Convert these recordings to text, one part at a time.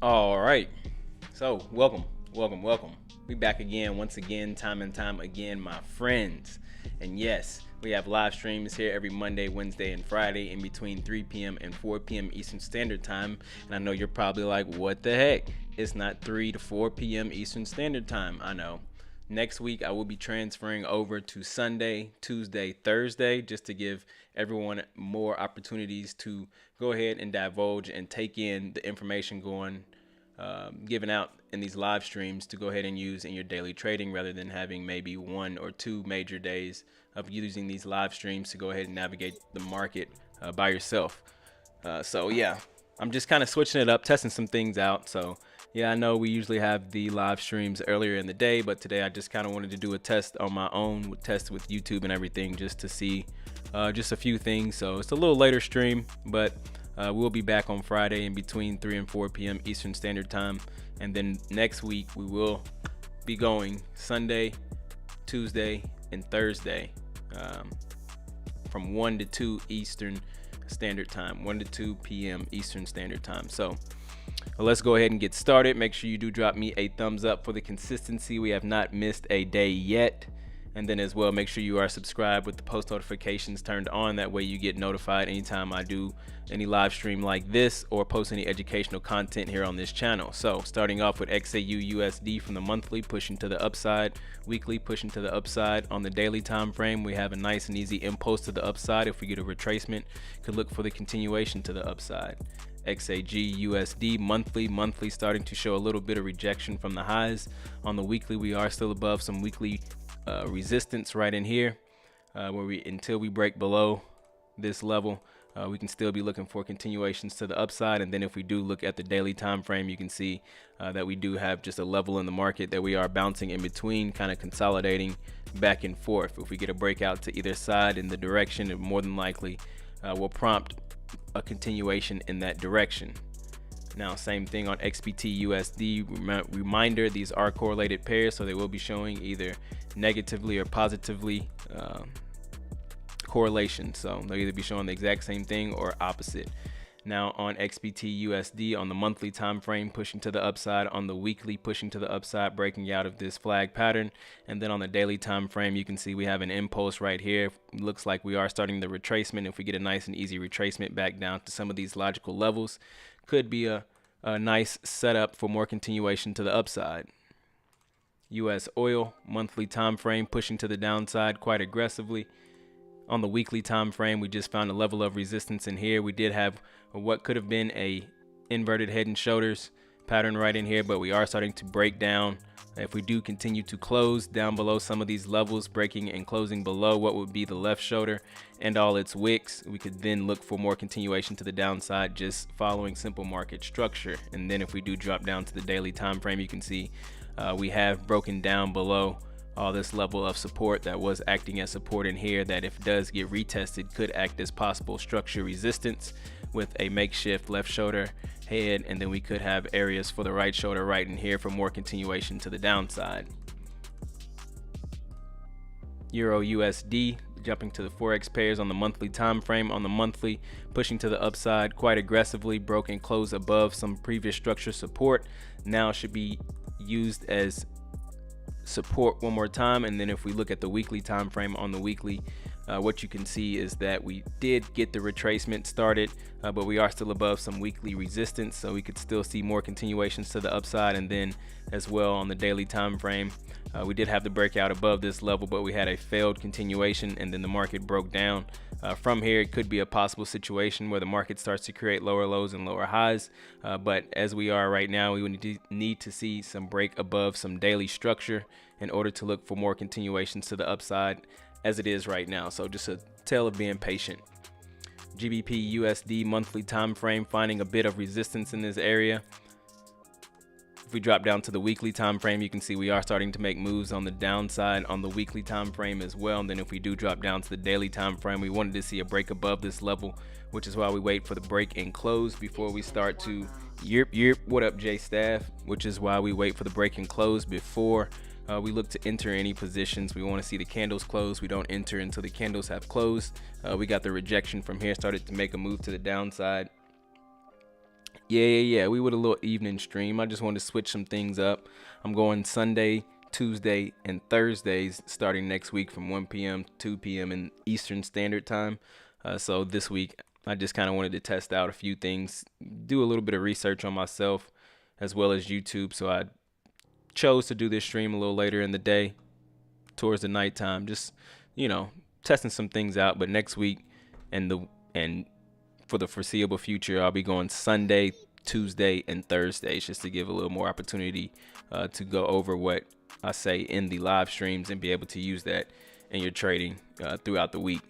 All right. So, welcome. We back again, once again, time and time again, my friends. And yes, we have live streams here every Monday, Wednesday, and Friday in between 3 p.m. and 4 p.m. Eastern Standard Time. And I know you're probably like, what the heck? It's not 3 to 4 p.m. Eastern Standard Time. I know. Next week, I will be transferring over to Sunday, Tuesday, Thursday, just to give everyone more opportunities to go ahead and divulge and take in the information given out in these live streams to go ahead and use in your daily trading, rather than having maybe 1 or 2 major days of using these live streams to go ahead and navigate the market by yourself. So yeah, I'm just kind of switching it up, testing some things out. So yeah, I know we usually have the live streams earlier in the day, but today I just kind of wanted to do a test on my own, test with YouTube and everything, just to see just a few things. So it's a little later stream, but we'll be back on Friday in between 3 and 4 p.m. Eastern Standard Time. And then next week we will be going Sunday, Tuesday, and Thursday from 1 to 2 Eastern Standard Time, 1 to 2 p.m. Eastern Standard Time. So let's go ahead and get started. Make sure you do drop me a thumbs up for the consistency. We have not missed a day yet. And then as well, make sure you are subscribed with the post notifications turned on. That way you get notified anytime I do any live stream like this or post any educational content here on this channel. So starting off with XAU USD from the monthly, pushing to the upside, weekly pushing to the upside. On the daily time frame, we have a nice and easy impulse to the upside. If we get a retracement, could look for the continuation to the upside. XAG USD monthly starting to show a little bit of rejection from the highs. On the weekly, we are still above some weekly resistance right in here, where until we break below this level, we can still be looking for continuations to the upside. And then if we do look at the daily time frame, you can see that we do have just a level in the market that we are bouncing in between, kind of consolidating back and forth. If we get a breakout to either side in the direction, it more than likely will prompt a continuation in that direction. Now, same thing on XBT USD. Reminder, these are correlated pairs, so they will be showing either negatively or positively correlation. So they'll either be showing the exact same thing or opposite. Now on XBT USD, on the monthly time frame, pushing to the upside. On the weekly, pushing to the upside, breaking out of this flag pattern. And then on the daily time frame, you can see we have an impulse right here. Looks like we are starting the retracement. If we get a nice and easy retracement back down to some of these logical levels, could be a nice setup for more continuation to the upside. US oil monthly time frame, pushing to the downside quite aggressively. On the weekly time frame, we just found a level of resistance in here. We did have what could have been a inverted head and shoulders pattern right in here, but we are starting to break down. If we do continue to close down below some of these levels, breaking and closing below what would be the left shoulder and all its wicks, we could then look for more continuation to the downside, just following simple market structure. And then if we do drop down to the daily time frame, you can see we have broken down below all this level of support that was acting as support in here, that if it does get retested, could act as possible structure resistance with a makeshift left shoulder head. And then we could have areas for the right shoulder right in here for more continuation to the downside. Euro USD, jumping to the Forex pairs on the monthly time frame. On the monthly, pushing to the upside quite aggressively, broke and closed above some previous structure support. Now should be used as support one more time. And then if we look at the weekly time frame, on the weekly, what you can see is that we did get the retracement started, but we are still above some weekly resistance, so we could still see more continuations to the upside. And then as well on the daily time frame, we did have the breakout above this level, but we had a failed continuation, and then the market broke down. From here, it could be a possible situation where the market starts to create lower lows and lower highs, but as we are right now, we would need to see some break above some daily structure in order to look for more continuations to the upside, as it is right now. So just a tale of being patient. GBP USD monthly time frame, finding a bit of resistance in this area. If we drop down to the weekly time frame, you can see we are starting to make moves on the downside on the weekly time frame as well. And then if we do drop down to the daily time frame, we wanted to see a break above this level, which is why we wait for the break and close before we start to what up, J Staff, which is why we wait for the break and close before we look to enter any positions. We want to see the candles close. We don't enter until the candles have closed. We got the rejection from here, started to make a move to the downside. Yeah. We would a little evening stream. I just wanted to switch some things up. I'm going Sunday, Tuesday, and Thursdays starting next week from 1 p.m. to 2 p.m. in Eastern Standard Time. So this week, I just kind of wanted to test out a few things, do a little bit of research on myself as well as YouTube. So I chose to do this stream a little later in the day towards the nighttime, just, testing some things out. But next week and for the foreseeable future, I'll be going Sunday, Tuesday, and Thursdays just to give a little more opportunity to go over what I say in the live streams and be able to use that in your trading throughout the week.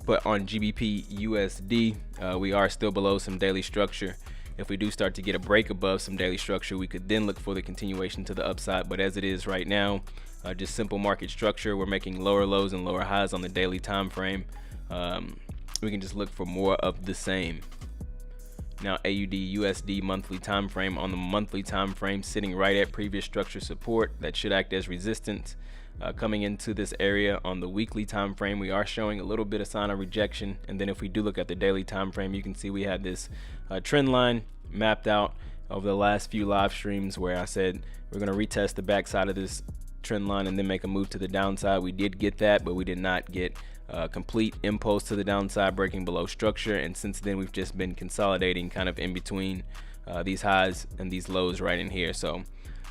But on GBP USD, we are still below some daily structure. If we do start to get a break above some daily structure, we could then look for the continuation to the upside. But as it is right now, just simple market structure, we're making lower lows and lower highs on the daily time frame. We can just look for more of the same. Now AUD USD monthly time frame, on the monthly time frame, sitting right at previous structure support that should act as resistance. Coming into this area on the weekly time frame, we are showing a little bit of sign of rejection. And then if we do look at the daily time frame, you can see we had this trend line mapped out over the last few live streams where I said we're going to retest the backside of this trend line and then make a move to the downside. We did get that, but we did not get complete impulse to the downside, breaking below structure. And since then, we've just been consolidating kind of in between these highs and these lows right in here. So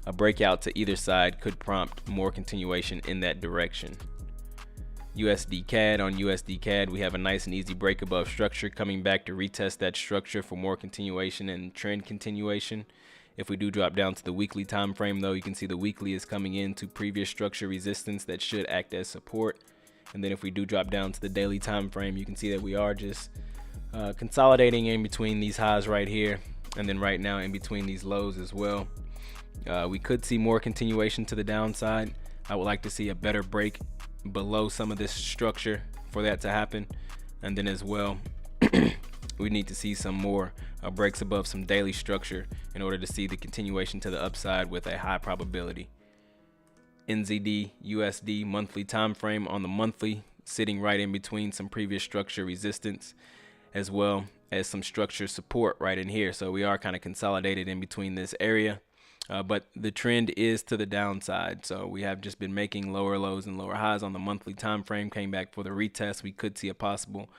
a breakout to either side could prompt more continuation in that direction. USD CAD, on USD CAD, we have a nice and easy break above structure, coming back to retest that structure for more continuation and trend continuation. If we do drop down to the weekly time frame, though, you can see the weekly is coming into previous structure resistance that should act as support. And then if we do drop down to the daily time frame, you can see that we are just consolidating in between these highs right here, and then right now in between these lows as well. We could see more continuation to the downside. I would like to see a better break below some of this structure for that to happen. And then as well, we need to see some more breaks above some daily structure in order to see the continuation to the upside with a high probability. NZD USD monthly time frame, on the monthly, sitting right in between some previous structure resistance as well as some structure support right in here. So we are kind of consolidated in between this area. But the trend is to the downside. So we have just been making lower lows and lower highs on the monthly time frame. Came back for the retest. We could see a possible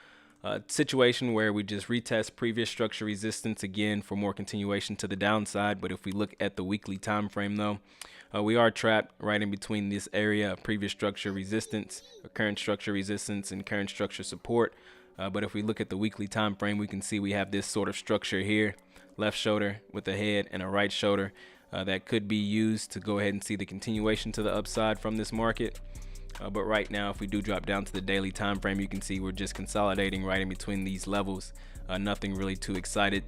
situation where we just retest previous structure resistance again for more continuation to the downside. But if we look at the weekly time frame, though, we are trapped right in between this area of previous structure resistance, or current structure resistance, and current structure support. But if we look at the weekly time frame, we can see we have this sort of structure here, left shoulder with a head and a right shoulder. That could be used to go ahead and see the continuation to the upside from this market. But right now, if we do drop down to the daily time frame, you can see we're just consolidating right in between these levels. Nothing really too exciting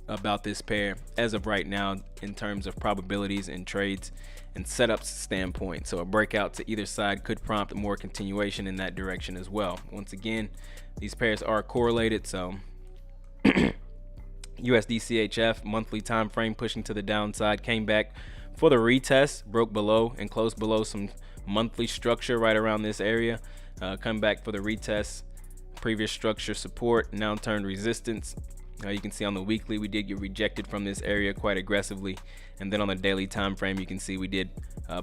about this pair as of right now in terms of probabilities and trades and setups standpoint. So a breakout to either side could prompt more continuation in that direction as well. Once again, these pairs are correlated, so USD CHF monthly time frame pushing to the downside, came back for the retest, broke below and closed below some monthly structure right around this area. Come back for the retest, previous structure support, now turned resistance. You can see on the weekly we did get rejected from this area quite aggressively, and then on the daily time frame you can see we did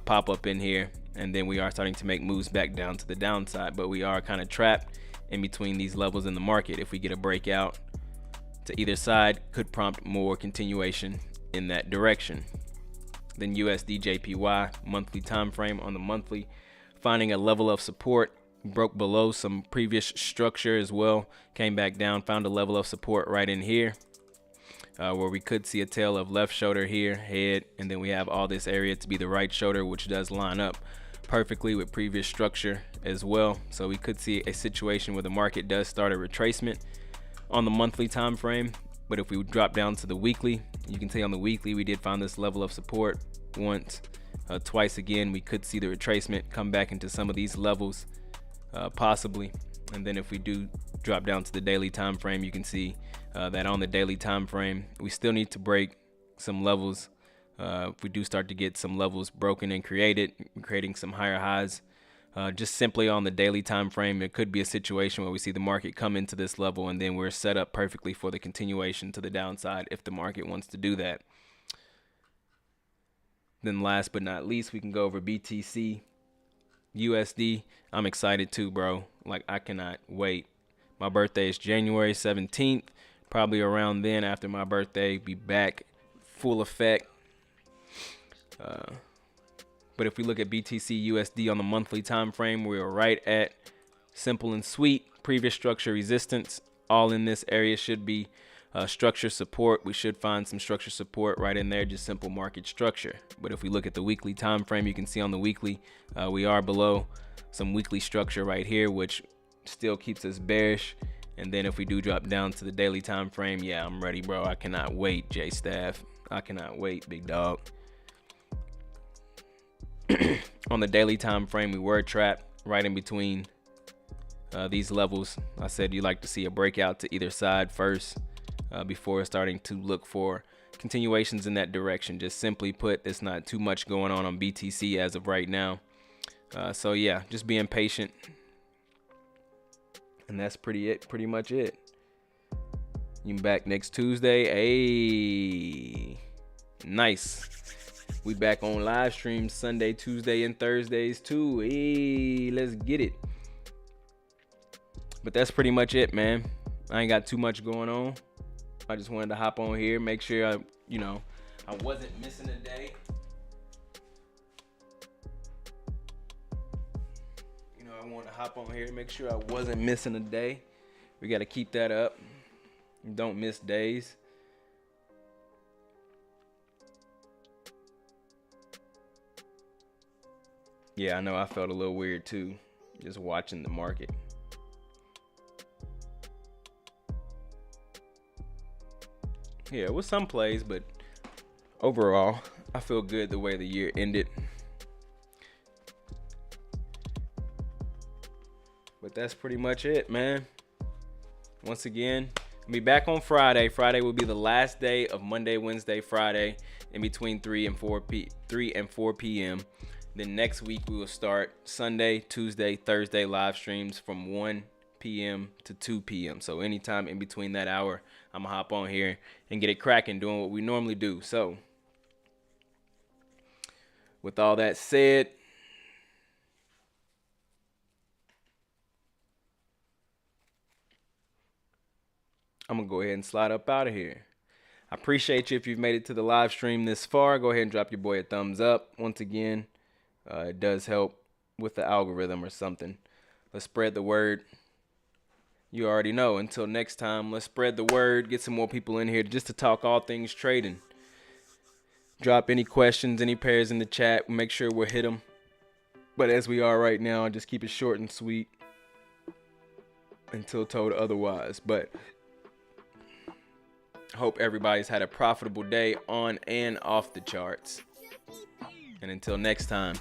pop up in here, and then we are starting to make moves back down to the downside. But we are kind of trapped in between these levels in the market. If we get a breakout to either side, could prompt more continuation in that direction. Then USD JPY monthly time frame, on the monthly, finding a level of support, broke below some previous structure as well, came back down, found a level of support right in here, where we could see a tail of left shoulder here, head, and then we have all this area to be the right shoulder, which does line up perfectly with previous structure as well. So we could see a situation where the market does start a retracement on the monthly time frame. But if we drop down to the weekly, you can see on the weekly we did find this level of support once, twice again. We could see the retracement come back into some of these levels, possibly. And then if we do drop down to the daily time frame, you can see that on the daily time frame we still need to break some levels. If we do start to get some levels broken and creating some higher highs Just simply on the daily time frame, it could be a situation where we see the market come into this level and then we're set up perfectly for the continuation to the downside if the market wants to do that. Then last but not least, we can go over BTC USD. I'm excited too, bro. Like, I cannot wait. My birthday is January 17th. Probably around then, after my birthday, be back full effect. But if we look at BTC USD on the monthly time frame, we're right at simple and sweet. Previous structure resistance. All in this area should be structure support. We should find some structure support right in there, just simple market structure. But if we look at the weekly time frame, you can see on the weekly, we are below some weekly structure right here, which still keeps us bearish. And then if we do drop down to the daily time frame, yeah, I'm ready, bro. I cannot wait, J Staff. I cannot wait, big dog. On the daily time frame, we were trapped right in between these levels. I said you like to see a breakout to either side first before starting to look for continuations in that direction. Just simply put, there's not too much going on BTC as of right now. So yeah, just being patient. And that's pretty much it. You back next Tuesday. Hey, nice. We back on live streams Sunday, Tuesday, and Thursdays too. Hey, let's get it. But that's pretty much it, man. I ain't got too much going on. I just wanted to hop on here, make sure I wasn't missing a day. I wanted to hop on here, make sure I wasn't missing a day. We got to keep that up. Don't miss days. Yeah, I know I felt a little weird too, just watching the market. Yeah, it was some plays, but overall, I feel good the way the year ended. But that's pretty much it, man. Once again, I'll be back on Friday. Friday will be the last day of Monday, Wednesday, Friday, in between 3 and 4 p.m. Then next week we will start Sunday, Tuesday, Thursday live streams from 1 p.m. to 2 p.m. So anytime in between that hour, I'm gonna hop on here and get it cracking, doing what we normally do. So with all that said, I'm gonna go ahead and slide up out of here. I appreciate you if you've made it to the live stream this far. Go ahead and drop your boy a thumbs up. Once again, it does help with the algorithm or something. Let's spread the word. You already know. Until next time, let's spread the word. Get some more people in here just to talk all things trading. Drop any questions, any pairs in the chat. Make sure we'll hit them. But as we are right now, just keep it short and sweet until told otherwise. But hope everybody's had a profitable day on and off the charts. And until next time.